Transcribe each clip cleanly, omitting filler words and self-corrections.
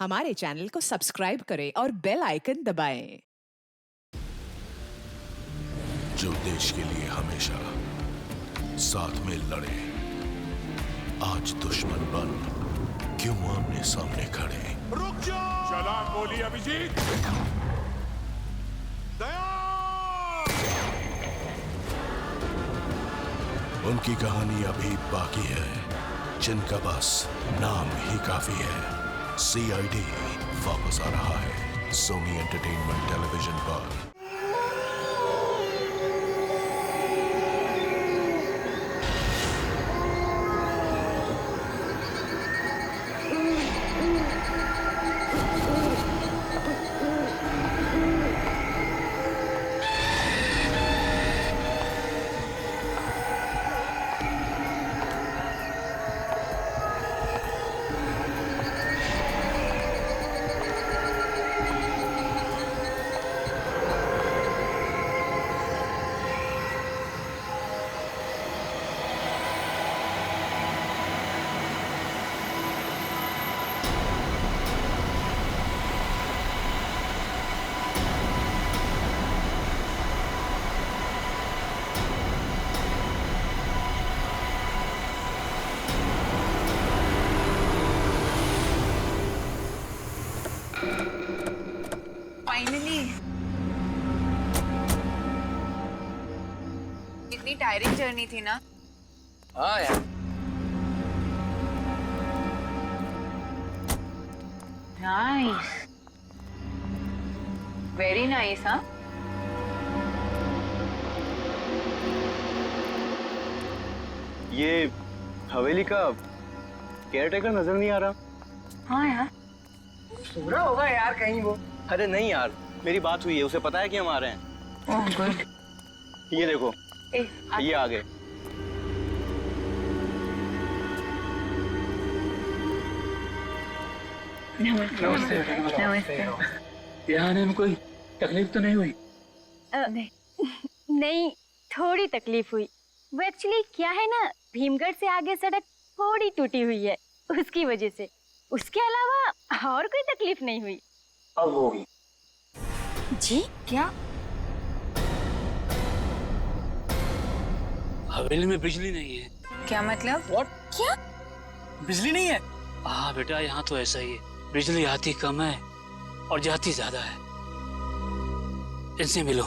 हमारे चैनल को सब्सक्राइब करें और बेल आइकन दबाएं। जो देश के लिए हमेशा साथ में लड़े, आज दुश्मन बन क्यों आमने सामने खड़े। रुक जाओ! चला गोली अभिजीत। दया! उनकी कहानी अभी बाकी है, जिनका बस नाम ही काफी है। CID वापस आ रहा है सोनी एंटरटेनमेंट टेलीविजन पर। फाइनली कितनी टायरिंग जर्नी थी ना। हाँ यार, नाइस, वेरी नाइस। हाँ, ये हवेली का केयरटेकर नजर नहीं आ रहा। हाँ यार, सूरा होगा यार कहीं वो। अरे नहीं यार, मेरी बात हुई है, उसे पता है कि हम आ रहे हैं। Oh good. ये देखो, ए, ये आ गए। नमस्ते। नमस्ते। यहाँ आने में कोई तकलीफ तो नहीं हुई? नहीं, थोड़ी तकलीफ हुई। वो एक्चुअली क्या है ना, भीमगढ़ से आगे सड़क थोड़ी टूटी हुई है, उसकी वजह से। उसके अलावा और कोई तकलीफ नहीं हुई। अब होगी। जी क्या? हवेली में बिजली नहीं है। क्या मतलब? क्या? बिजली नहीं है? हाँ बेटा, यहाँ तो ऐसा ही है, बिजली आती कम है और जाती ज्यादा है। इनसे मिलो।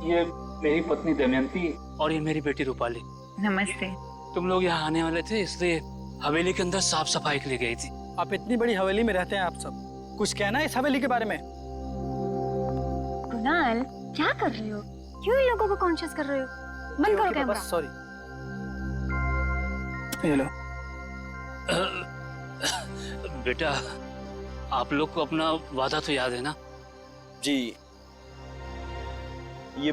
ये मेरी पत्नी दमयंती। और ये मेरी बेटी रूपाली। नमस्ते। तुम लोग यहाँ आने वाले थे, इसलिए हवेली के अंदर साफ सफाई के लिए गई थी। आप इतनी बड़ी हवेली में रहते हैं, आप सब कुछ कहना है इस हवेली के बारे में? कुणाल, क्या कर रहे हो? क्यों इन लोगों को कॉन्शियस कर रहे हो? बंद करो कैमरा। सॉरी। ये लो। बेटा, आप लोग को अपना वादा तो याद है ना? जी, ये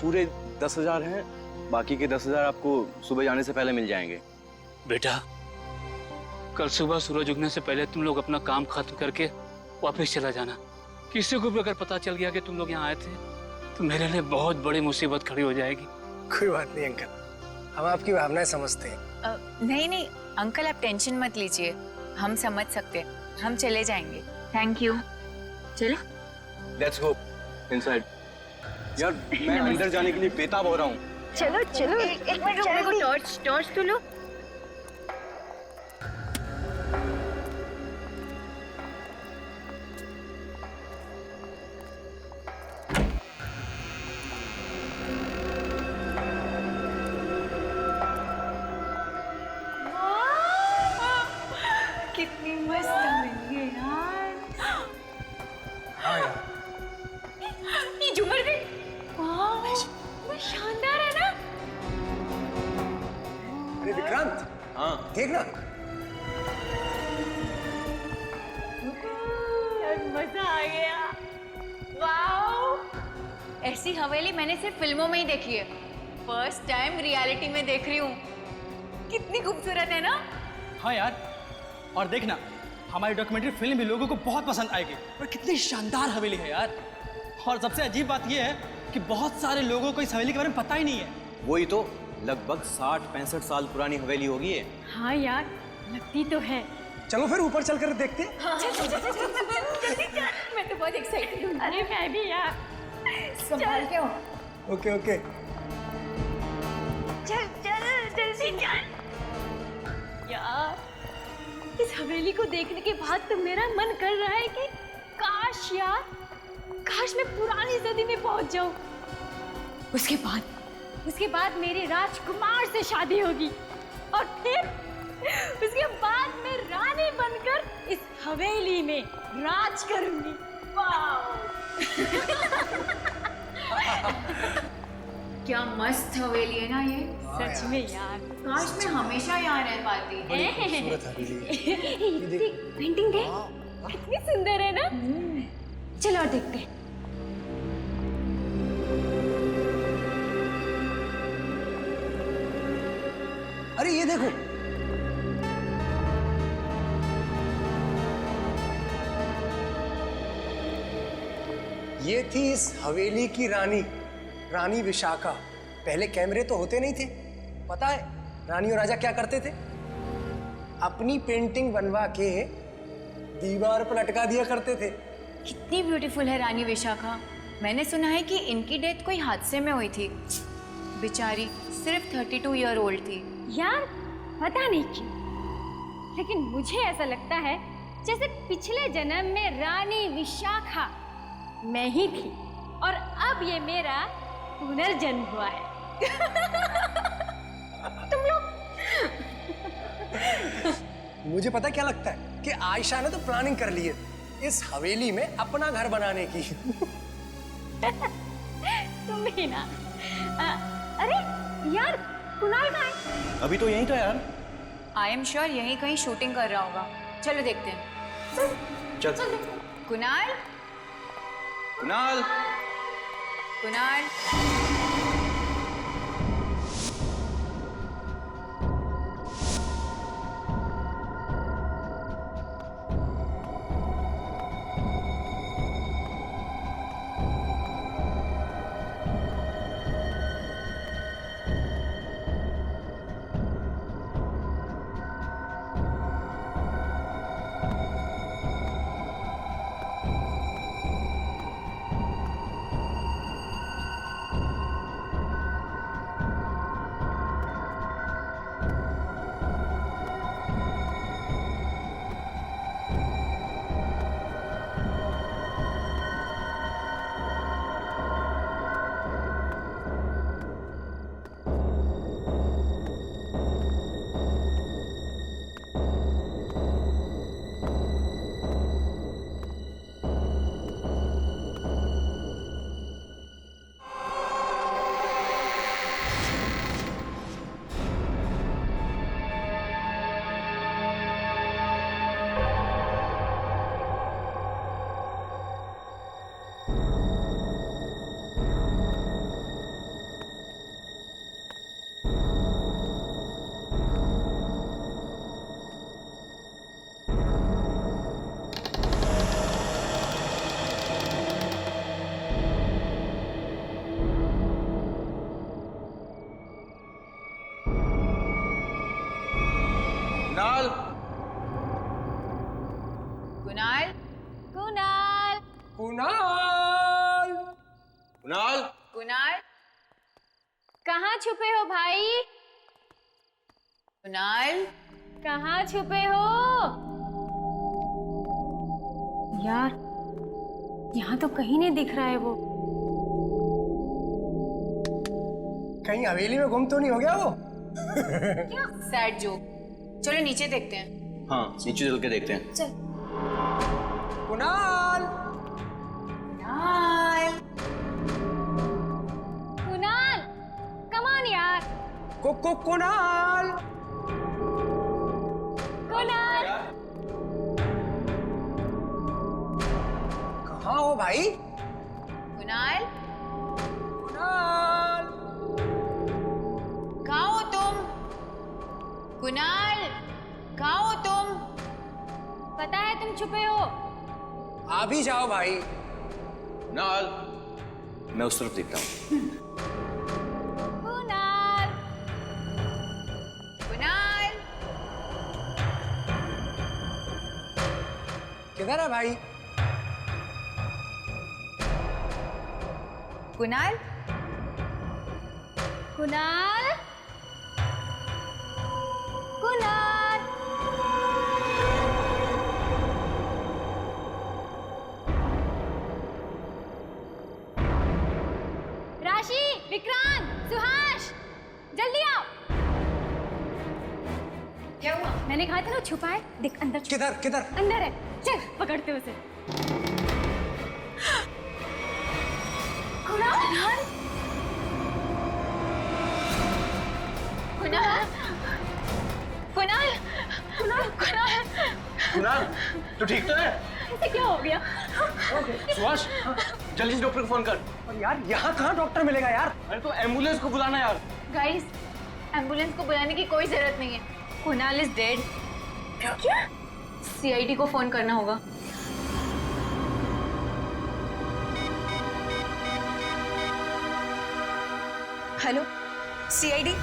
पूरे 10,000 हैं, बाकी के 10,000 आपको सुबह जाने से पहले मिल जाएंगे। बेटा, कल सुबह सूरज उगने से पहले तुम लोग अपना काम खत्म करके वापस चला जाना। किसी को भी अगर पता चल गया कि तुम लोग यहाँ आए थे, तो मेरे लिए बहुत बड़ी मुसीबत खड़ी हो जाएगी। कोई बात नहीं अंकल, हम आपकी भावनाएं समझते हैं। नहीं नहीं अंकल, आप टेंशन मत लीजिए, हम समझ सकते हैं, हम चले जाएंगे। Thank you. चलो लेट्स गो इनसाइड। यार, मैं अंदर जाने के लिए बेताब हो रहा हूँ। चलो चलो। एक मिनट रुको, मेरे को टॉर्च तो लो। कितनी मस्त हवेली है यार। हाँ यार, ये झूमर भी वाह, वो शानदार है ना। अरे विक्रांत, हाँ, देख ना। यार मजा आ गया। वाओ, ऐसी हवेली मैंने सिर्फ फिल्मों में ही देखी है, फर्स्ट टाइम रियलिटी में देख रही हूँ। कितनी खूबसूरत है ना? हाँ यार, और देखना, हमारी डॉक्यूमेंट्री फिल्म भी लोगों को बहुत पसंद आएगी। और कितनी शानदार हवेली है यार। और सबसे अजीब बात यह है कि बहुत सारे लोगों को इस हवेली के बारे में पता ही नहीं है। वही तो, लगभग 60-65 साल पुरानी हवेली होगी ये। हाँ यार, लगती तो है। चलो फिर ऊपर चल कर देखते हैं। मैं तो बहुत एक्साइटेड हूँ। अरे मैं भी यार। संभाल के हो। Okay okay. चल चल जल्दी चल। यार इस हवेली को देखने के बाद तो मेरा मन कर रहा है कि काश यार, काश मैं पुरानी सदी में पहुंच जाऊं। उसके बाद मेरी राजकुमार से शादी होगी और फिर उसके बाद मैं रानी बनकर इस हवेली में राज करूंगी। वाह! क्या मस्त हवेली है ना ये। सच में यार, काश मैं हमेशा यहाँ रह पाती। खूबसूरत हवेली है। ये देख, पेंटिंग देख, कितनी सुंदर है ना। चलो और देखते हैं। अरे ये देखो, ये थी इस हवेली की रानी, रानी विशाखा। पहले कैमरे तो होते नहीं थे। पता है रानी और राजा क्या करते थे? अपनी पेंटिंग बनवा के दीवार पर लटका दिया करते थे। कितनी ब्यूटीफुल है रानी विशाखा। मैंने सुना है कि इनकी डेथ कोई हादसे में हुई थी। बेचारी सिर्फ 32 ईयर ओल्ड थी। यार पता नहीं क्यों, लेकिन मुझे ऐसा लगता है जैसे पिछले जन्म में रानी विशाखा मैं ही थी और अब ये मेरा पुनर्जन्म हुआ है। तुम लोग मुझे पता क्या लगता है कि आयशा ने तो प्लानिंग कर ली है इस हवेली में अपना घर बनाने की। तुम भी ना। अरे यार, कुणाल कहाँ है? अभी तो यहीं था यार। आई एम श्योर यहीं कहीं शूटिंग कर रहा होगा। चलो देखते हैं। चल कुणाल, कुणाल। कुणाल। कुणाल। कुणाल। कुणाल। कुणाल। कुणाल। कुणाल। कहाँ छुपे हो भाई? कुणाल। कहाँ छुपे हो? यार यहाँ तो कहीं नहीं दिख रहा है वो। कहीं हवेली में गुम तो नहीं हो गया वो? Sad joke. चलो नीचे देखते हैं। हाँ, नीचे चल के देखते हैं। चल। कुणाल। कुणाल। कुणाल, कम ऑन यार। कुणाल। कुणाल। कहाँ हो भाई? कुणाल। कुणाल। कहाँ हो तुम? कुणाल, कहाँ हो तुम? पता है तुम छुपे हो। आ भी जाओ भाई। कुणाल, मैं उस तरफ देखता हूँ। कुणाल। कुणाल। किधर है भाई? कुणाल, कुणाल, कुणाल। राशि, विक्रांत, सुहास, जल्दी आओ। क्या हुआ? मैंने कहा था ना छुपा है, देख अंदर छुपा किधर किधर? अंदर है, चल पकड़ते उसे। कुणाल, कुणाल, कुणाल, कुणाल, कुणाल, कुणाल, तू ठीक तो है? इसे क्या हो गया? सुभाष, जल्दी से डॉक्टर को फोन कर। और यार यहाँ कहाँ डॉक्टर मिलेगा यार? अरे तो एम्बुलेंस को बुलाना यार। गाइस, एम्बुलेंस को बुलाने की कोई जरूरत नहीं है। Kunal is dead. क्या? सीआईडी को फोन करना होगा। Hello, CID.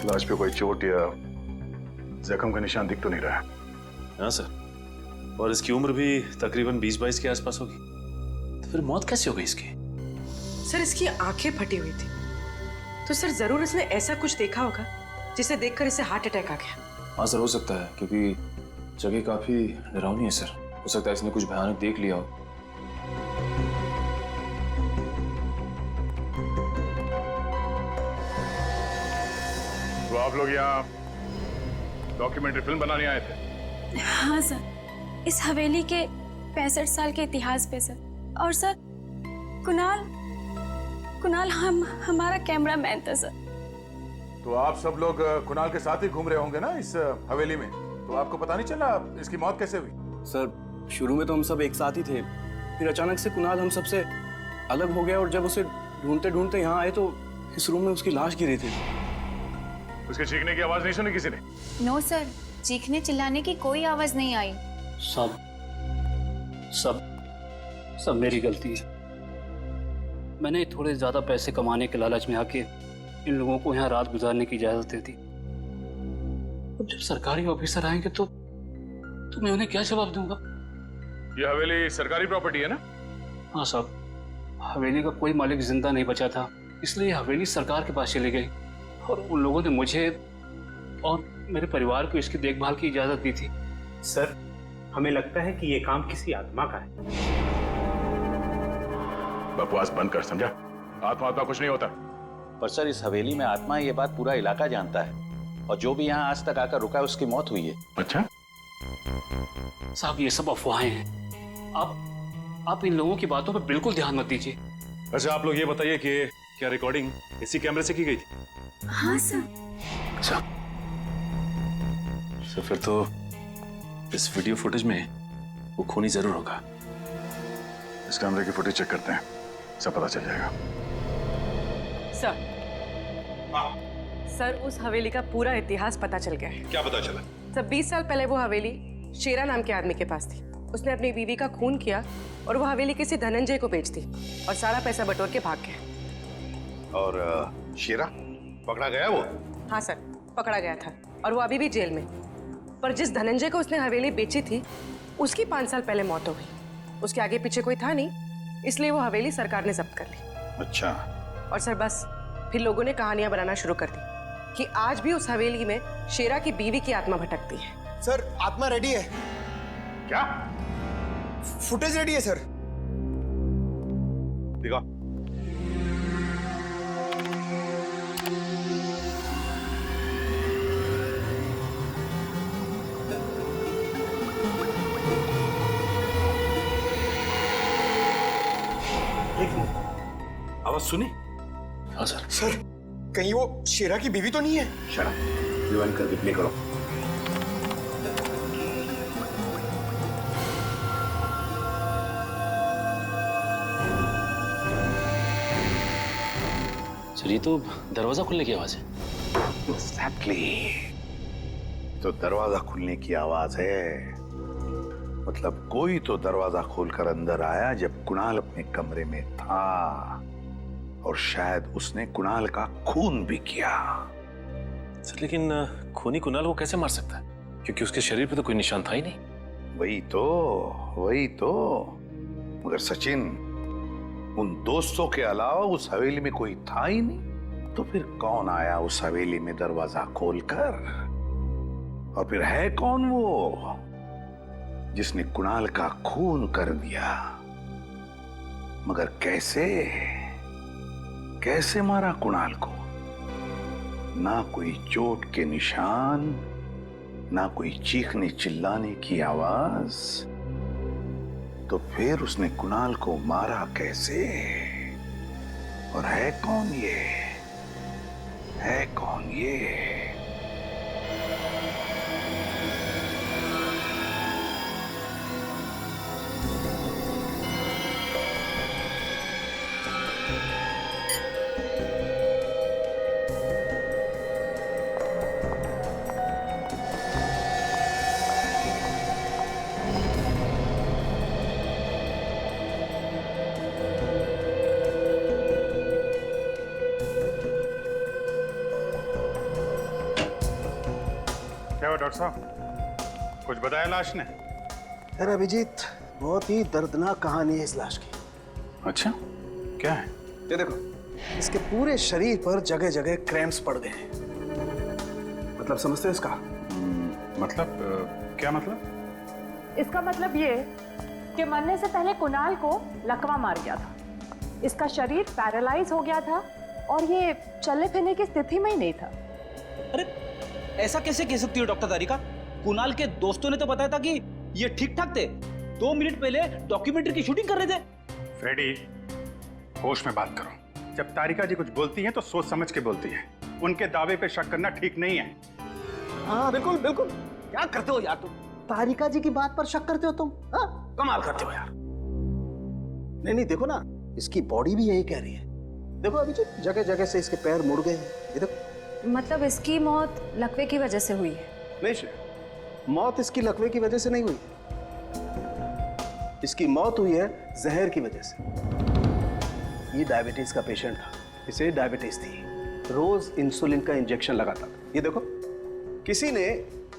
लाश पे कोई चोट या जख्म का निशान दिख तो नहीं रहा है। हाँ सर, और इसकी उम्र भी तकरीबन 20-22 के आसपास होगी। तो फिर मौत कैसे हो गई इसकी? सर इसकी आंखें फटी हुई थी, तो सर जरूर इसने ऐसा कुछ देखा होगा जिसे देखकर इसे हार्ट अटैक आ गया। हाँ सर, हो सकता है, क्योंकि जगह काफी डरावनी है सर। हो सकता है इसने कुछ भयानक देख लिया हो। तो आप लोग यहाँ डॉक्यूमेंट्री फिल्म बनाने आए थे? हाँ सर, इस हवेली के 65 साल के इतिहास पे सर। और सर कुणाल हमारा कैमरामैन था सर। तो आप सब लोग कुणाल के साथ ही घूम रहे होंगे ना इस हवेली में, तो आपको पता नहीं चला इसकी मौत कैसे हुई? सर, शुरू में तो हम सब एक साथ ही थे, फिर अचानक से कुणाल हम सबसे अलग हो गया और जब उसे ढूंढते ढूंढते यहाँ आए तो इस रूम में उसकी लाश गिरी थी। उसके चीखने की आवाज नहीं सुनी किसी ने? नो सर, चीखने चिल्लाने की कोई आवाज नहीं आई। सब सब सब मेरी गलती है। मैंने थोड़े ज्यादा पैसे कमाने के लालच में आके इन लोगों को यहाँ रात गुजारने की इजाजत दे दी। अब जब सरकारी ऑफिसर आएंगे तो मैं उन्हें क्या जवाब दूंगा? ये हवेली सरकारी प्रॉपर्टी है ना? हाँ साहब, हवेली का कोई मालिक जिंदा नहीं बचा था, इसलिए हवेली सरकार के पास चली गई और उन लोगों ने मुझे और मेरे परिवार को इसकी देखभाल की इजाजत दी थी। सर, हमें लगता है कि ये काम किसी आत्मा का है। बकवास बंद कर, समझा? आत्मा कुछ नहीं होता। पर सर, इस हवेली में आत्मा है, ये बात पूरा इलाका जानता है, और जो भी यहाँ आज तक आकर रुका है उसकी मौत हुई है। अच्छा साहब, ये सब अफवाहें हैं। आप इन लोगों की बातों पर बिल्कुल ध्यान मत दीजिए। अच्छा, आप लोग ये बताइए कि क्या रिकॉर्डिंग इसी कैमरे से की गई थी? हाँ सर। अच्छा सर, फिर तो इस वीडियो फुटेज में वो खूनी जरूर होगा। इस कैमरे की फुटेज चेक करते हैं, सब पता चल जाएगा। सर, सर उस हवेली का पूरा इतिहास पता चल गया है। क्या पता चला? सर 20 साल पहले वो हवेली शेरा नाम के आदमी के पास थी। उसने अपनी बीवी का खून किया और वो हवेली किसी धनंजय को बेच दी और सारा पैसा बटोर के भाग गया। और शेरा पकड़ा गया वो? हाँ सर, पकड़ा गया था और वो अभी भी जेल में। पर जिस धनंजय को उसने हवेली बेची थी उसकी 5 साल पहले मौत हो गई। उसके आगे पीछे कोई था नहीं, इसलिए वो हवेली सरकार ने जब्त कर ली। अच्छा। और सर बस फिर लोगों ने कहानियां बनाना शुरू कर दी कि आज भी उस हवेली में शेरा की बीवी की आत्मा भटकती है। सर, आत्मा रेडी है। क्या? फुटेज रेडी है सर। दिखा। आवाज सुनी? हाँ सर। सर, कहीं वो शेरा की बीवी तो नहीं है? शेरा, रिवाइंड करके प्ले करो। सर ये तो दरवाजा खुलने की आवाज है। Exactly. तो दरवाजा खुलने की आवाज है, मतलब कोई तो दरवाजा खोलकर अंदर आया जब कुणाल अपने कमरे में था, और शायद उसने कुणाल का खून भी किया। सर लेकिन खूनी कुणाल को कैसे मार सकता है, क्योंकि उसके शरीर पे तो कोई निशान था ही नहीं। वही तो मगर सचिन, उन दोस्तों के अलावा उस हवेली में कोई था ही नहीं, तो फिर कौन आया उस हवेली में दरवाजा खोलकर? और फिर है कौन वो जिसने कुणाल का खून कर दिया? मगर कैसे मारा कुणाल को? ना कोई चोट के निशान, ना कोई चीखने चिल्लाने की आवाज, तो फिर उसने कुणाल को मारा कैसे? और है कौन ये? क्या हुआ डॉक्टर साहब, कुछ बताया लाश ने? यार अभिजीत, बहुत ही दर्दनाक कहानी है इस लाश की। अच्छा, क्या है? ये देखो, इसके पूरे शरीर पर जगह जगह क्रैम्प्स पड़ गए हैं। मतलब समझते हो इसका? मतलब क्या मतलब? इसका मतलब ये कि मरने से पहले कुणाल को लकवा मार गया था। इसका शरीर पैरालाइज हो गया था और ये चलने फिरने की स्थिति में ही नहीं था। अरे ऐसा कैसे कह सकती हो डॉक्टर तारिका? कुणाल के दोस्तों ने तो बताया था कि ये ठीक ठाक थे। 2 मिनट पहले डॉक्यूमेंट्री की शूटिंग कर रहे थे। फ्रेडी, होश में बात करो। जब तारिका जी कुछ बोलती हैं तो सोच समझ के बोलती है। उनके दावे पे शक करना ठीक नहीं है। हाँ बिल्कुल बिल्कुल। क्या करते हो यार तुम? तारिका जी की बात पर शक करते हो तुम? हाँ, कमाल करते हो यार। नहीं देखो ना, इसकी बॉडी भी यही कह रही है। देखो अभिजीत, जगह जगह से इसके पैर मुड़ गए हैं। ये देखो। मतलब इसकी मौत लकवे की वजह से हुई है? नहीं, मौत इसकी लकवे की वजह से नहीं हुई। इसकी मौत हुई है जहर की वजह से। ये डायबिटीज का पेशेंट था, इसे डायबिटीज थी, रोज इंसुलिन का इंजेक्शन लगाता था। ये देखो, किसी ने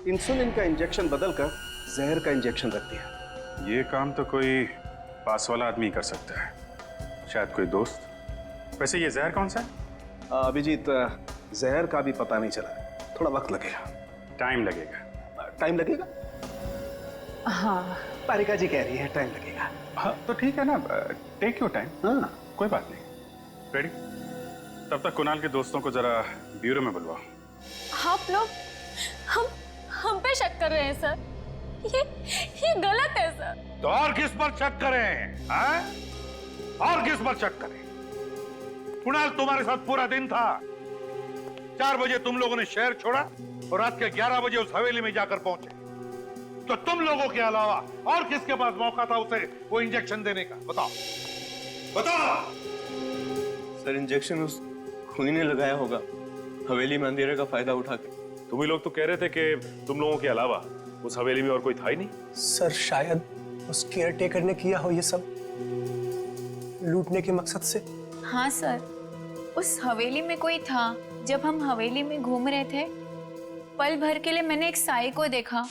इंसुलिन का इंजेक्शन बदलकर जहर का इंजेक्शन रख दिया। ये काम तो कोई पास वाला आदमी कर सकता है, शायद कोई दोस्त। वैसे ये जहर कौन सा है? अभिजीत, जहर का भी पता नहीं चला, थोड़ा वक्त लगेगा। टाइम लगेगा? टाइम लगेगा? हाँ, तारिका जी कह रही है टाइम लगेगा। हाँ तो ठीक है ना, टेक योर टाइम। हाँ कोई बात नहीं। रेडी? तब तक कुणाल के दोस्तों को जरा ब्यूरो में बुलवाओ। आप लोग हम पे शक कर रहे हैं सर। ये गलत है सर। तो और किस पर शक करें? हाँ? और किस पर शक करें? कुणाल तुम्हारे साथ पूरा दिन था। 4 बजे तुम लोगों ने शहर छोड़ा और रात के 11 बजे उस हवेली में जाकर पहुंचे। तो तुम लोगों के अलावा और किसके पास मौका था उसे वो इंजेक्शन देने का? बताओ। सर इंजेक्शन उस खूनी ने लगाया होगा, हवेली में अंधेरे का फायदा उठा के। तुम ही लोग तो कह रहे थे कि तुम लोगों के अलावा उस हवेली में और कोई था ही नहीं। सर शायद उस केयर टेकर ने किया हो ये सब लूटने के मकसद से। हाँ सर, उस हवेली में कोई था। जब हम हवेली में घूम रहे थे, पल भर के लिए मैंने एक साई को देखा।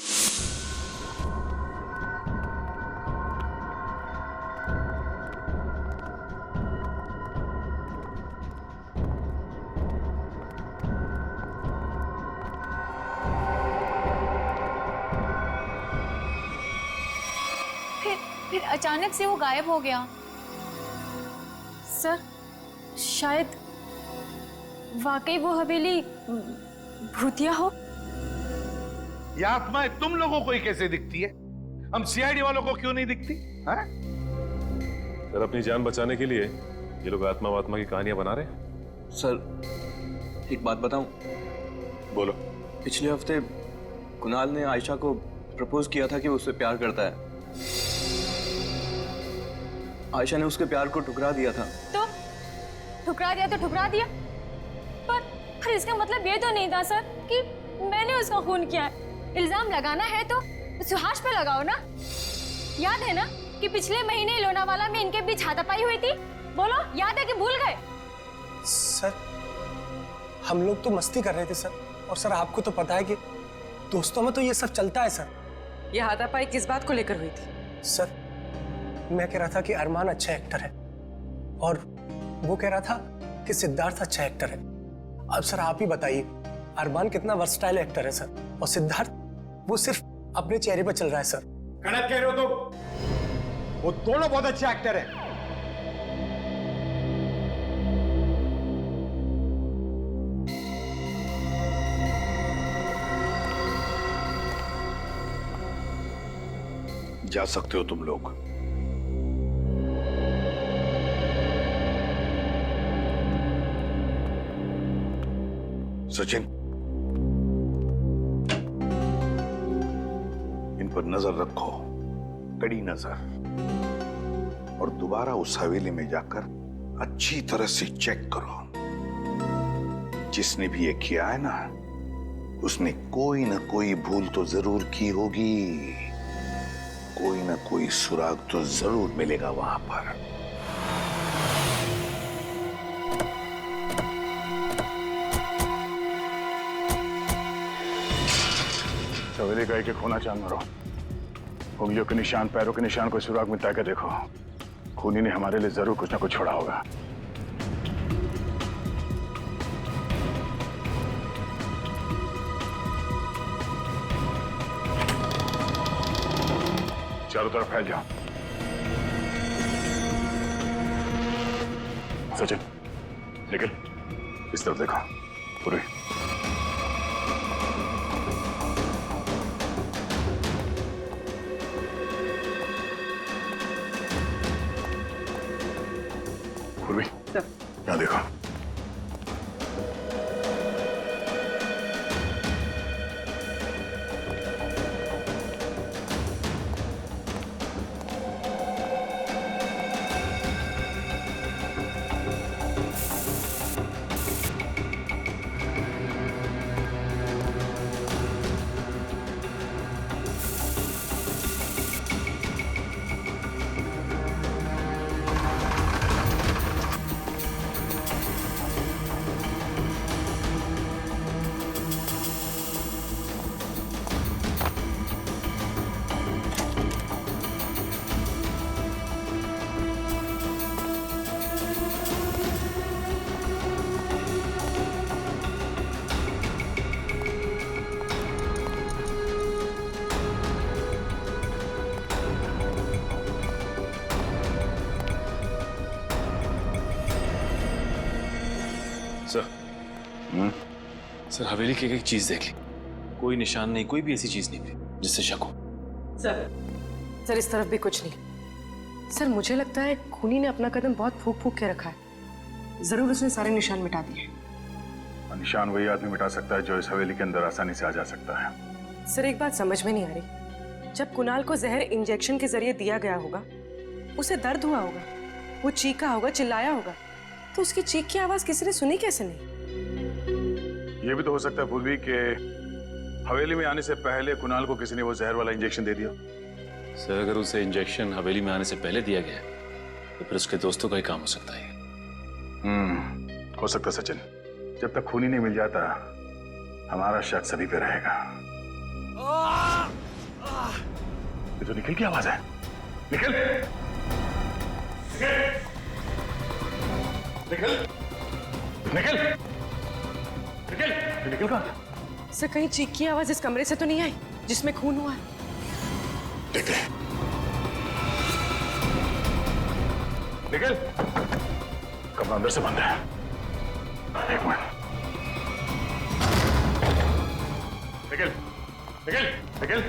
फिर अचानक से वो गायब हो गया। सर शायद वाकई वो हवेली भूतिया हो। ये आत्माएं तुम लोगों को ही कैसे दिखती है? हम सीआईडी वालों को क्यों नहीं दिखती? हाँ? सर अपनी जान बचाने के लिए ये लोग आत्मा वात्मा की कहानियां बना रहे हैं। सर एक बात बताऊं? बोलो। पिछले हफ्ते कुणाल ने आयशा को प्रपोज किया था कि वो उससे प्यार करता है। आयशा ने उसके प्यार को ठुकरा दिया था। तो ठुकरा दिया तो ठुकरा दिया, सर इसका मतलब ये तो नहीं था सर कि मैंने उसका खून किया है। इल्जाम लगाना है तो सुहास पे लगाओ ना। याद है ना कि पिछले महीने लोनावाला में इनके बीच हाथापाई हुई थी? बोलो, याद है कि भूल गए? सर हम लोग तो मस्ती कर रहे थे सर, और सर आपको तो पता है कि दोस्तों में तो ये सब चलता है सर। ये हाथापाई किस बात को लेकर हुई थी? सर मैं कह रहा था कि अरमान अच्छा एक्टर है और वो कह रहा था कि सिद्धार्थ अच्छा एक्टर है। अब सर आप ही बताइए, अरमान कितना वर्सटाइल एक्टर है सर, और सिद्धार्थ वो सिर्फ अपने चेहरे पर चल रहा है सर। गलत कह रहे हो तो, वो दोनों बहुत अच्छे एक्टर हैं। जा सकते हो तुम लोग। सचिन, इन पर नजर रखो, कड़ी नजर, और दोबारा उस हवेली में जाकर अच्छी तरह से चेक करो। जिसने भी ये किया है ना, उसने कोई ना कोई भूल तो जरूर की होगी, कोई ना कोई सुराग तो जरूर मिलेगा वहां पर। सवेरे का एक खूना चांद मारो, उंगलियों के निशान, पैरों के निशान, कोई सुराग मिटा के देखो। खूनी ने हमारे लिए जरूर कुछ ना कुछ छोड़ा होगा। चारों तरफ फैल जाओ। सचिन निकल, इस तरफ देखो। पूरी पूर्वी, यहाँ देखो। सर हवेली की एक चीज देख ली, कोई निशान नहीं, कोई भी ऐसी चीज नहीं थी जिससे शक हो। सर इस तरफ भी कुछ नहीं। सर मुझे लगता है खूनी ने अपना कदम बहुत फूक फूक के रखा है। जरूर उसने सारे निशान मिटा दिए। निशान वही आदमी मिटा सकता है जो इस हवेली के अंदर आसानी से आ जा सकता है। सर एक बात समझ में नहीं आ रही, जब कुणाल को जहर इंजेक्शन के जरिए दिया गया होगा, उसे दर्द हुआ होगा, वो चीखा होगा, चिल्लाया होगा, तो उसकी चीख की आवाज किसी ने सुनी कैसे नहीं? ये भी तो हो सकता है पूर्वी के हवेली में आने से पहले कुणाल को किसी ने वो जहर वाला इंजेक्शन दे दिया। सर अगर उसे इंजेक्शन हवेली में आने से पहले दिया गया तो फिर उसके दोस्तों का ही काम हो सकता है। हो सकता है सचिन, जब तक खूनी नहीं मिल जाता हमारा शक सभी पे रहेगा। ये तो निखिल की आवाज है। निखिल, निखिल, निखिल, निखिल, निखिल कहाँ? सर कहीं चीख की आवाज इस कमरे से तो नहीं आई जिसमें खून हुआ है? देखते हैं। निखिल, कमरा अंदर से बंद है। एक मिनट। निखिल, निखिल, निखिल।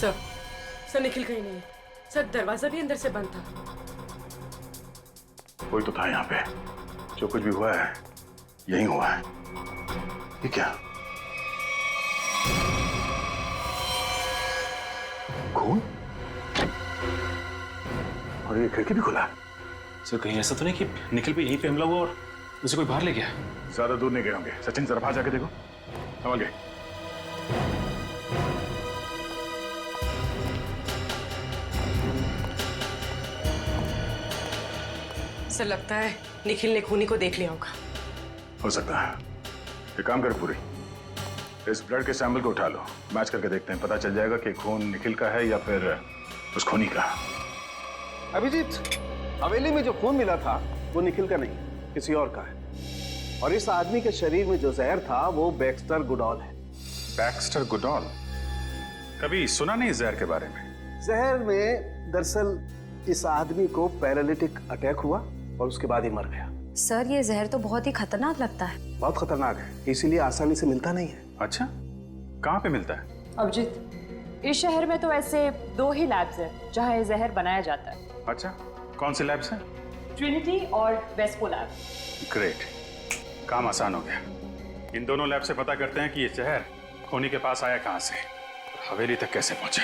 सर निखिल कहीं नहीं। सर दरवाजा भी अंदर से बंद था। कोई तो था यहाँ पे। जो कुछ भी हुआ है यही हुआ है। ये क्या? खून? और ये खिड़की भी खुला है। सर कहीं ऐसा तो नहीं कि निखिल पे यहीं पे हमला हुआ और उसे कोई बाहर ले गया? ज्यादा दूर नहीं गए होंगे। सचिन जरा बाहर जाके देखो। हम आगे। सर लगता है निखिल ने खूनी को देख लिया होगा। हो सकता है। एक काम कर पूरी, इस ब्लड के सैंपल को उठा लो, मैच करके देखते हैं, पता चल जाएगा कि खून निखिल का है या फिर उस खूनी का। अभिजीत, हवेली में जो खून मिला था वो निखिल का नहीं, किसी और का है। और इस आदमी के शरीर में जो जहर था वो बैक्स्टर गुडॉल है। Baxter Goodall? कभी सुना नहीं जहर के बारे में। जहर में दरअसल इस आदमी को पैरालिटिक अटैक हुआ और उसके बाद ही मर गया। सर ये जहर तो बहुत ही खतरनाक लगता है। बहुत खतरनाक है, इसीलिए आसानी से मिलता नहीं है। अच्छा, कहाँ पे मिलता है? अभिजीत, इस शहर में तो ऐसे 2 ही लैब्स हैं जहाँ ये जहर बनाया जाता है। अच्छा, कौन से लैब्स हैं? ट्रिनिटी और वेस्पो लैब। ग्रेट, काम आसान हो गया। इन दोनों लैब से पता करते हैं कि ये जहर खूनी के पास आया कहाँ से, हवेली तक कैसे पहुंचा।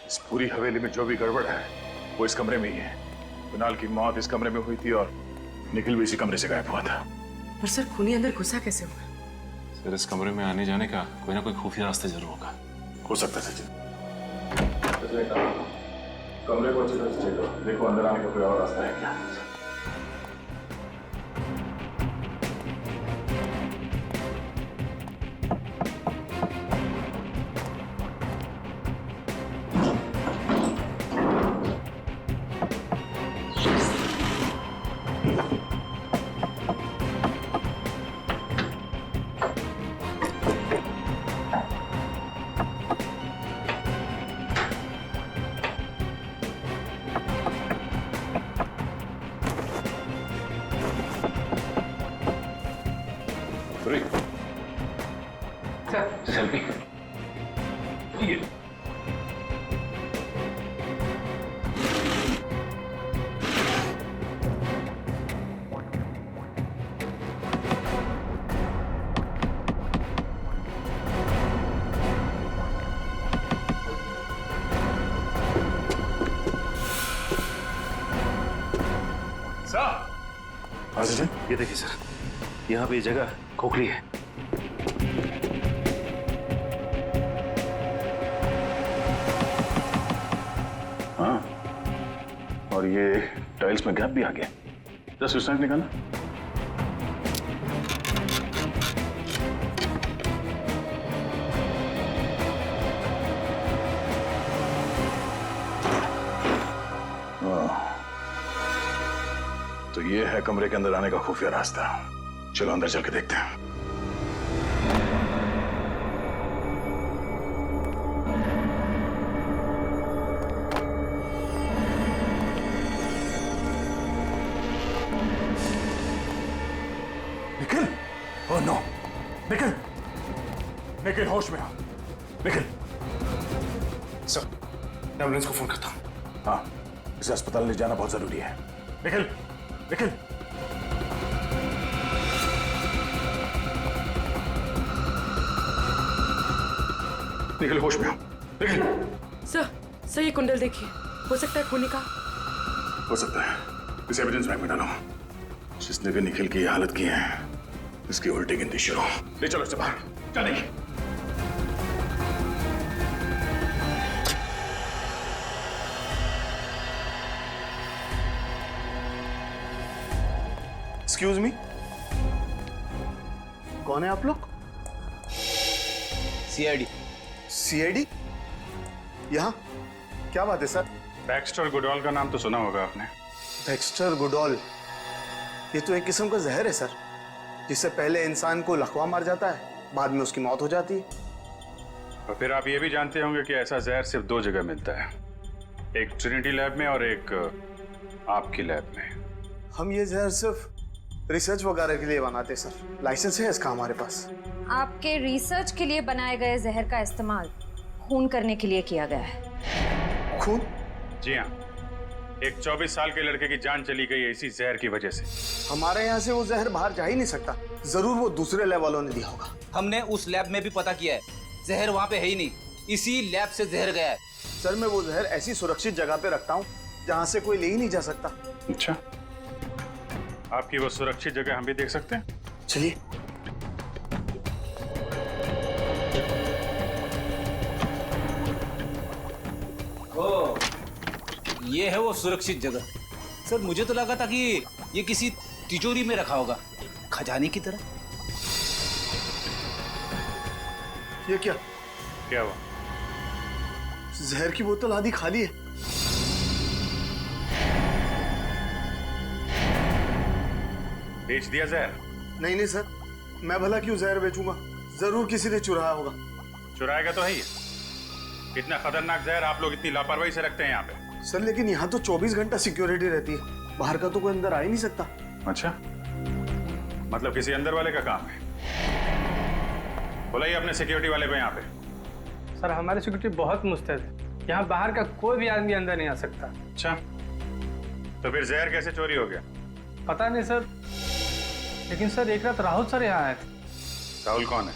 इस पूरी हवेली में जो भी गड़बड़ है वो इस कमरे में ही है। कुणाल की मौत इस कमरे में हुई थी और निखिल भी इसी कमरे से गायब हुआ था। पर सर खूनी अंदर घुसा कैसे हुआ? सर इस कमरे में आने जाने का कोई ना कोई खुफिया रास्ता जरूर होगा। हो सकता है सचिन। कमरे को अच्छी तरह से चेक करो, देखो अंदर आने का कोई और रास्ता है क्या। सेल्फी ये सर, ये देखिए सर, यहाँ पे ये जगह खोखली है। हाँ, और ये टाइल्स में गैप भी आ गया। जस्ट उस साइड निकालना। तो ये है कमरे के अंदर आने का खुफिया रास्ता। चलो अंदर चल के देखते हैं। निखिल! Oh no! निखिल! निखिल होश में आ! निखिल! सर, एम्बुलेंस को फोन करता हूँ। हाँ, इसे अस्पताल ले जाना बहुत जरूरी है। निखिल! निखिल! निखिल होश में आओ। निखिल! सर ये कुंडल देखिए, हो सकता है खूनी का। हो सकता है। इसे एविडेंस बैंक में डालो। जिसने भी निखिल की हालत की है, इसकी उल्टी गिनती शुरू। ले चलो इसे बाहर। चलेंगे। एक्सक्यूज मी, कौन है आप लोग? सीआईडी। सीआईडी? यहाँ क्या बात है सर? बैक्स्टर गुडॉल का नाम तो सुना होगा आपने। बैक्स्टर गुडॉल, ये तो एक किस्म का जहर है सर, जिससे पहले इंसान को लकवा मार जाता है, बाद में उसकी मौत हो जाती है। और फिर आप ये भी जानते होंगे कि ऐसा जहर सिर्फ 2 जगह मिलता है, एक ट्रिनिटी लैब में और एक आपकी लैब में। हम ये जहर सिर्फ रिसर्च वगैरह के लिए बनाते सर, लाइसेंस है इसका हमारे पास। आपके रिसर्च के लिए बनाए गए जहर का इस्तेमाल खून करने के लिए किया गया है। खून? जी हाँ, एक 24 साल के लड़के की जान चली गई है इसी जहर की वजह से। हमारे यहाँ से वो जहर बाहर जा ही नहीं सकता, जरूर वो दूसरे लैब वालों ने दिया होगा। हमने उस लैब में भी पता किया है, जहर वहाँ पे है ही नहीं, इसी लैब से जहर गया है। सर मैं वो जहर ऐसी सुरक्षित जगह पे रखता हूँ जहां से कोई ले ही नहीं जा सकता। अच्छा, आपकी वो सुरक्षित जगह हम भी देख सकते हैं? चलिए। ओ, ये है वो सुरक्षित जगह। सर मुझे तो लगा था कि ये किसी तिजोरी में रखा होगा, खजाने की तरह। ये क्या? क्या हुआ? जहर की बोतल आधी खाली है। बेच दिया जहर? नहीं सर, मैं भला क्यों जहर बेचूंगा? जरूर किसी ने चुराया होगा। चुराएगा तो है ही। इतना खतरनाक जहर आप लोग इतनी लापरवाही से रखते हैं यहाँ पे? सर लेकिन यहाँ तो 24 घंटा सिक्योरिटी रहती है, बाहर का तो कोई अंदर आ ही नहीं सकता। अच्छा, मतलब किसी अंदर वाले का काम है। बुलाइए अपने सिक्योरिटी वाले को यहाँ पे। सर हमारी सिक्योरिटी बहुत मुस्तैद है, यहाँ बाहर का कोई भी आदमी अंदर नहीं आ सकता। अच्छा, तो फिर जहर कैसे चोरी हो गया? पता नहीं सर, लेकिन सर एक रात राहुल सर यहाँ आए थे। राहुल कौन है?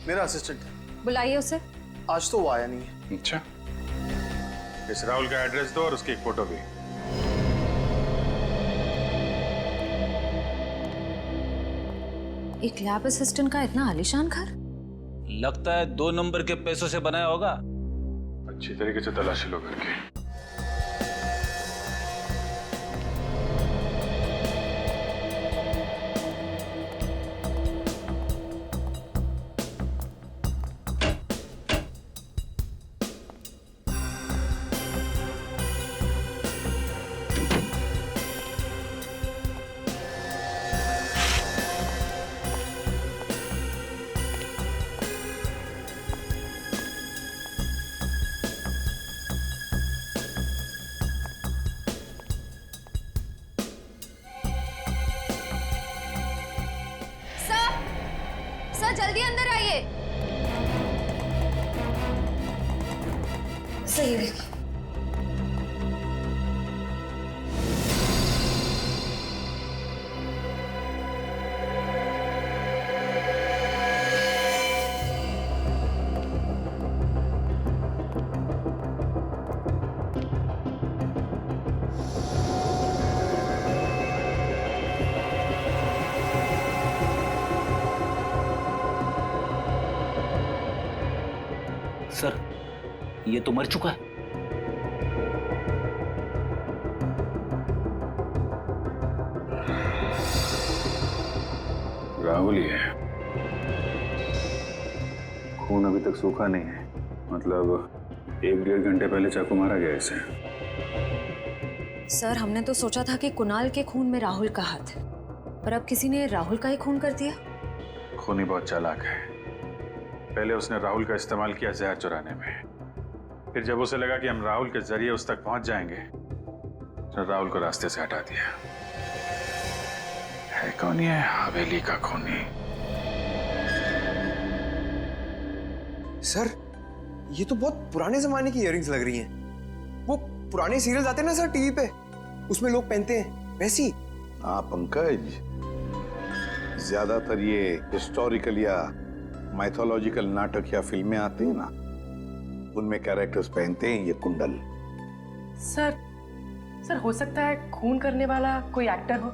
मेरा असिस्टेंट है। बुलाइए उसे। आज तो वो आया नहीं है। अच्छा, इस राहुल का एड्रेस दो और उसकी एक फोटो भी। एक लैब असिस्टेंट का इतना आलीशान घर? लगता है 2 नंबर के पैसों से बनाया होगा। अच्छी तरीके से तलाशी लो करके। सर जल्दी अंदर आइए। सही है। सर ये तो मर चुका है। राहुल ही है। खून अभी तक सूखा नहीं है, मतलब 1-1.5 घंटे पहले चाकू मारा गया इसे। सर हमने तो सोचा था कि कुणाल के खून में राहुल का हाथ है, पर अब किसी ने राहुल का ही खून कर दिया। खूनी बहुत चालाक है। पहले उसने राहुल का इस्तेमाल किया जहर चुराने में, फिर जब उसे लगा कि हम राहुल के जरिए उस तक पहुंच जाएंगे, तो राहुल को रास्ते से हटा दिया। है कौन ये हवेली का खूनी? सर ये तो बहुत पुराने जमाने की इयररिंग्स लग रही हैं। वो पुराने सीरियल्स आते हैं ना सर टीवी पे, उसमें लोग पहनते हैं वैसी। हाँ पंकज, ज्यादातर ये हिस्टोरिकल या माइथोलॉजिकल नाटक या फिल्में आती हैं ना, उनमें कैरेक्टर्स पहनते हैं ये कुंडल। सर हो सकता है खून करने वाला कोई एक्टर हो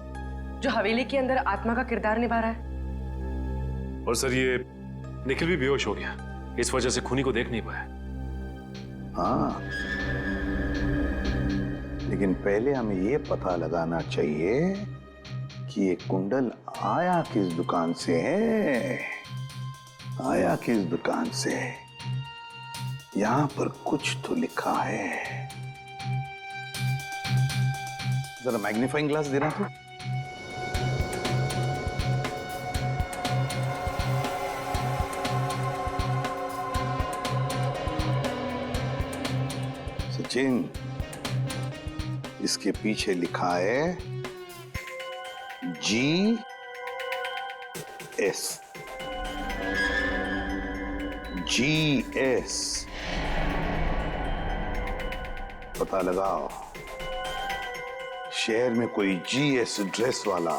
जो हवेली के अंदर आत्मा का किरदार निभा रहा है। और सर ये निखिल भी बेहोश हो गया, इस वजह से खूनी को देख नहीं पाया। हाँ, लेकिन पहले हमें ये पता लगाना चाहिए कि ये कुंडल आया किस दुकान से है, आया किस दुकान से है। यहां पर कुछ तो लिखा है। जरा मैग्नीफाइंग ग्लास देना तो। सचिन, इसके पीछे लिखा है GS। GS पता लगाओ, शहर में कोई GS ड्रेस वाला,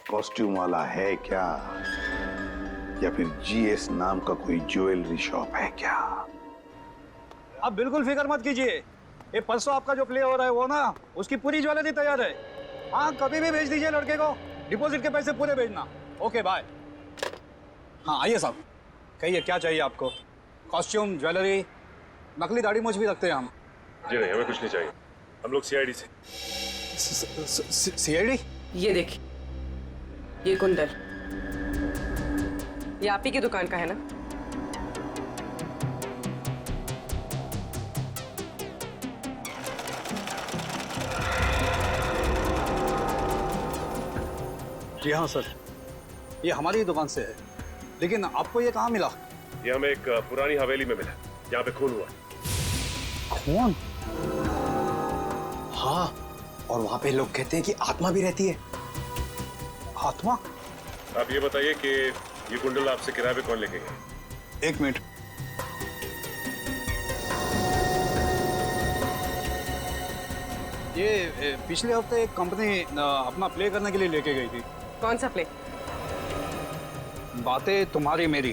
कॉस्ट्यूम वाला है क्या, या फिर GS नाम का कोई ज्वेलरी शॉप है क्या? आप बिल्कुल फिक्र मत कीजिए, ये परसों आपका जो प्ले हो रहा है वो ना, उसकी पूरी ज्वेलरी तैयार है। हाँ, कभी भी भेज दीजिए लड़के को, डिपॉजिट के पैसे पूरे भेजना। Okay bye. हाँ आइए साहब, कहिए क्या चाहिए आपको? कॉस्ट्यूम, ज्वेलरी, नकली दाढ़ी मूंछ भी रखते हैं हम। जी नहीं, हमें कुछ नहीं चाहिए, हम लोग सीआईडी से। सीआईडी? ये देखिए, ये कुंडल, ये आप ही की दुकान का है ना? जी हाँ सर, ये हमारी ही दुकान से है। लेकिन आपको ये कहाँ मिला? ये हमें एक पुरानी हवेली में मिला, यहाँ पे खून हुआ। खून? हाँ, और वहां पे लोग कहते हैं कि आत्मा भी रहती है। आत्मा? आप ये बताइए कि ये कुंडल आपसे किराए पे कौन लेके गया? 1 मिनट। ये पिछले हफ्ते एक कंपनी अपना प्ले करने के लिए लेके गई थी। कौन सा प्ले? बातें तुम्हारी मेरी।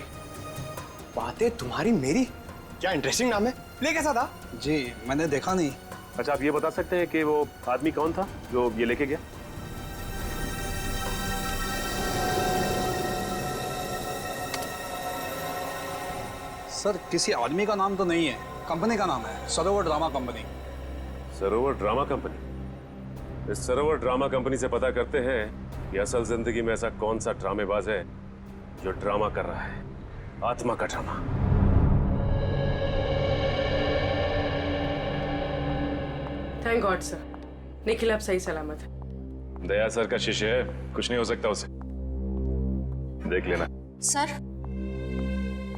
बातें तुम्हारी मेरी? क्या इंटरेस्टिंग नाम है। प्ले कैसा था? जी मैंने देखा नहीं। अच्छा, आप ये बता सकते हैं कि वो आदमी कौन था जो ये लेके गया? सर किसी आदमी का नाम तो नहीं है, कंपनी का नाम है, सरोवर ड्रामा कंपनी। सरोवर ड्रामा कंपनी? इस सरोवर ड्रामा कंपनी से पता करते हैं कि असल जिंदगी में ऐसा कौन सा ड्रामेबाज है जो ड्रामा कर रहा है, आत्मा का drama. Thank God sir, Nikhil अब सही सलामत है। दया सर का शिष्य है, कुछ नहीं हो सकता उसे, देख लेना। सर,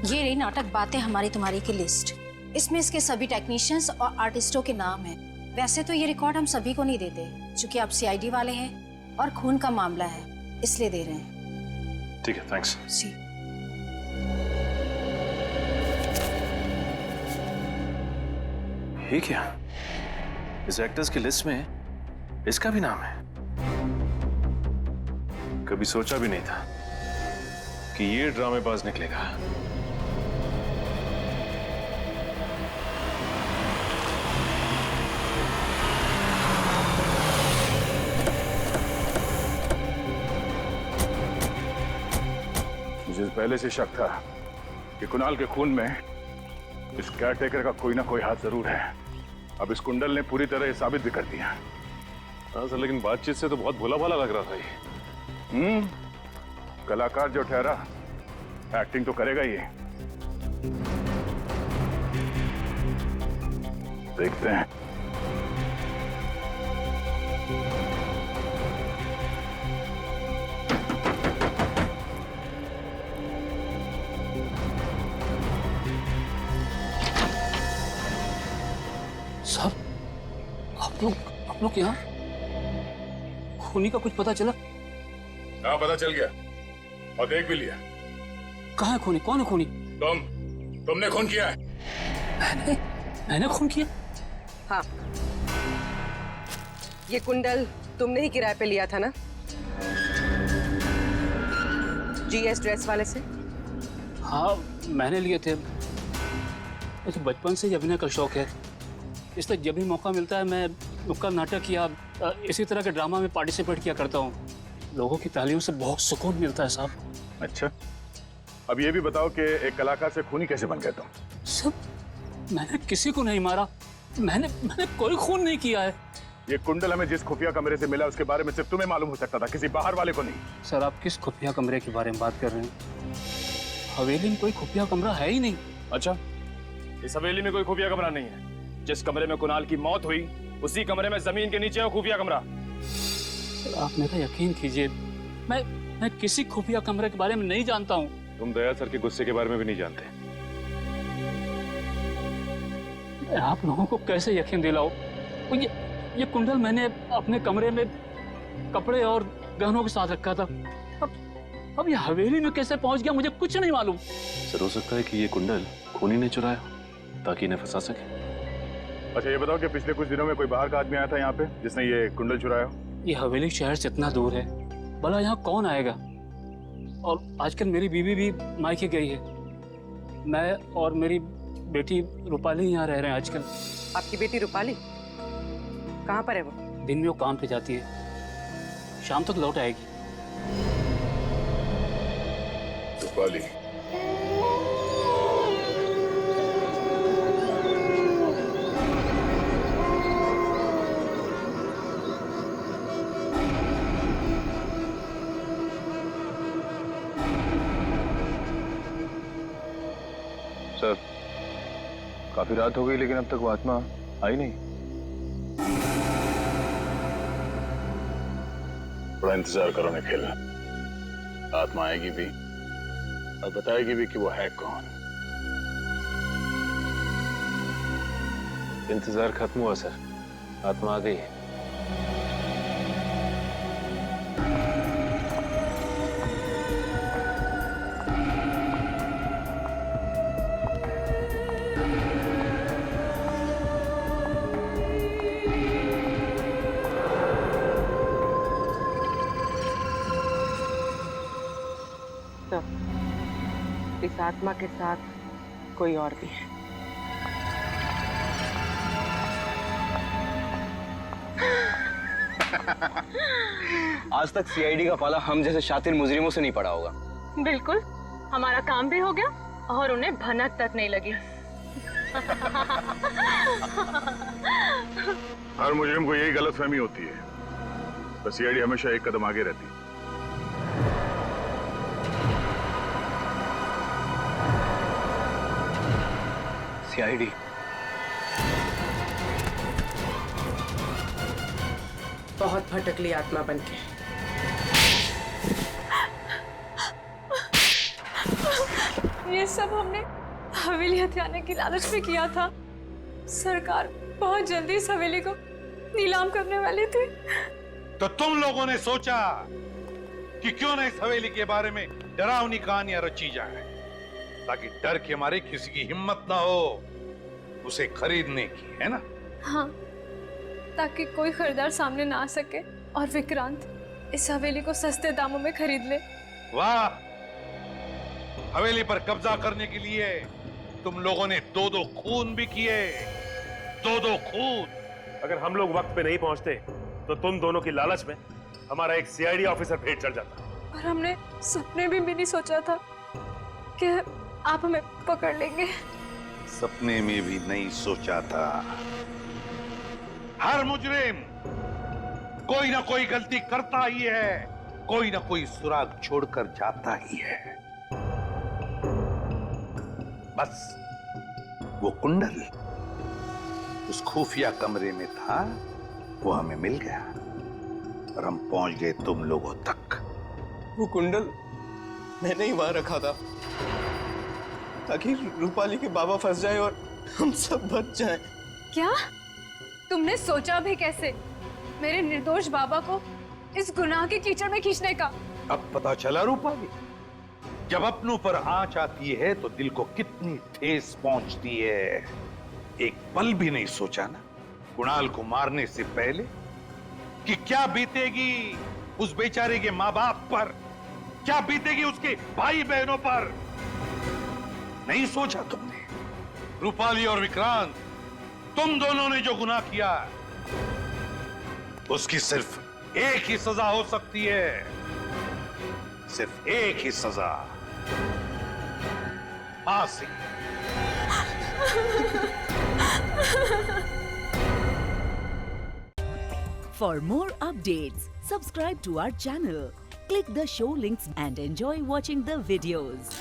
ये रही नाटक बातें हमारी तुम्हारी की लिस्ट। इसमें इसके सभी टेक्नीशियंस और आर्टिस्टों के नाम हैं। वैसे तो ये रिकॉर्ड हम सभी को नहीं देते, क्योंकि आप सीआईडी वाले हैं और खून का मामला है, इसलिए दे रहे हैं। ठीक है, थैंक्स। जी। ये क्या? इस एक्टर्स की लिस्ट में इसका भी नाम है? कभी सोचा भी नहीं था कि ये ड्रामेबाज निकलेगा। मुझे पहले से शक था कि कुणाल के खून में इस केयरटेकर का कोई ना कोई हाथ जरूर है। अब इस कुंडल ने पूरी तरह ये साबित भी कर दिया। हाँ सर, लेकिन बातचीत से तो बहुत भोला भाला लग रहा था ये। कलाकार जो ठहरा, एक्टिंग तो करेगा ही। देखते हैं। साहब, आप लोग यहाँ? खूनी का कुछ पता चला? हाँ, पता चल गया और देख भी लिया। कहाँ है खूनी? कौन है खूनी? तुमने खून किया है। मैंने खून किया? हाँ, ये कुंडल तुमने ही किराए पे लिया था ना, जीएस ड्रेस वाले से? हाँ, मैंने लिए थे। मुझे बचपन से ही अभिनय का शौक है, इसलिए जब भी मौका मिलता है मैं नुक्कड़ नाटक या इसी तरह के ड्रामा में पार्टिसिपेट किया करता हूँ। लोगों की तालियों से बहुत सुकून मिलता है साहब। अच्छा, अब ये भी बताओ कि एक कलाकार से खूनी कैसे बन गए तुम? सब, मैंने किसी को नहीं मारा, मैंने कोई खून नहीं किया है। ये कुंडल हमें जिस खुफिया कमरे से मिला उसके बारे में सिर्फ तुम्हें मालूम हो सकता था, किसी बाहर वाले को नहीं। सर, आप किस खुफिया कमरे के बारे में बात कर रहे हैं? हवेली में कोई खुफिया कमरा है ही नहीं। अच्छा, इस हवेली में कोई खुफिया कमरा नहीं है। जिस कमरे में कुणाल की मौत हुई उसी कमरे में जमीन के नीचे है खुफिया कमरा। सर, आप मेरा यकीन कीजिए, मैं किसी खुफिया कमरे के बारे में नहीं जानता हूँ। तुम दया सर के गुस्से के बारे में भी नहीं जानते। मैं आप लोगों को कैसे यकीन दिलाऊं? ये कुंडल मैंने अपने कमरे में कपड़े और गहनों के साथ रखा था। अब ये हवेली में कैसे पहुंच गया मुझे कुछ नहीं मालूम। सर, हो सकता है कि ये कुंडल खूनी ने चुराया ताकि इन्हें फंसा सके। अच्छा, ये बताओ कि पिछले कुछ दिनों में कोई बाहर का आदमी आया था यहाँ पे जिसने ये कुंडल चुराया? ये हवेली शहर से इतना दूर है, भला यहाँ कौन आएगा? और आजकल मेरी बीवी भी मायके गई है। मैं और मेरी बेटी रूपाली यहाँ रह रहे हैं आजकल। आपकी बेटी रूपाली कहाँ पर है वो? दिन में वो काम पे जाती है, शाम तक लौट आएगी। रूपाली, सर, काफी रात हो गई लेकिन अब तक वो आत्मा आई नहीं। थोड़ा इंतजार करो निखिल, आत्मा आएगी भी और बताएगी भी कि वो है कौन। इंतजार खत्म हुआ सर, आत्मा आ गई है। तो इस आत्मा के साथ कोई और भी है। आज तक सीआईडी का पाला हम जैसे शातिर मुजरिमों से नहीं पड़ा होगा। बिल्कुल, हमारा काम भी हो गया और उन्हें भनक तक नहीं लगी। हर मुजरिम को यही गलतफहमी होती है, तो सीआईडी हमेशा एक कदम आगे रहती है। सीआईडी बहुत भटकली आत्मा बनके। ये सब हमने हवेली हथियाने की लालच में किया था। सरकार बहुत जल्दी इस हवेली को नीलाम करने वाली थी। तो तुम लोगों ने सोचा कि क्यों न इस हवेली के बारे में डरावनी कहानियां रची जाए, ताकि डर के मारे किसी की हिम्मत ना हो उसे खरीदने की, है ना? हाँ, ताकि कोई खरीदार सामने ना आ सके और विक्रांत इस हवेली को सस्ते दामों में खरीद ले। वाह, हवेली पर कब्जा करने के लिए तुम लोगों ने दो दो खून भी किए, दो दो खून। अगर हम लोग वक्त पे नहीं पहुंचते तो तुम दोनों की लालच में हमारा एक सीआईडी ऑफिसर भेंट चढ़ जाता। और हमने सपने भी नहीं सोचा था कि आप हमें पकड़ लेंगे। सपने में भी नहीं सोचा था। हर मुजरिम कोई ना कोई गलती करता ही है, कोई ना कोई सुराग छोड़कर जाता ही है। बस वो कुंडल उस खुफिया कमरे में था, वो हमें मिल गया और हम पहुंच गए तुम लोगों तक। वो कुंडल मैंने ही वहां रखा था ताकि रूपाली के बाबा फंस जाए और हम सब बच जाएं। क्या तुमने सोचा भी कैसे मेरे निर्दोष बाबा को इस गुनाह के कीचड़ में खींचने का? अब पता चला रूपाली, जब अपनों पर आंच आती है तो दिल को कितनी ठेस पहुंचती है। एक पल भी नहीं सोचा ना कुणाल को मारने से पहले कि क्या बीतेगी उस बेचारे के माँ बाप पर, क्या बीतेगी उसके भाई बहनों पर। नहीं सोचा तुमने। रूपाली और विक्रांत, तुम दोनों ने जो गुनाह किया उसकी सिर्फ एक ही सजा हो सकती है, सिर्फ एक ही सजा, फांसी। For more updates, subscribe to our channel, click the show links and enjoy watching the videos.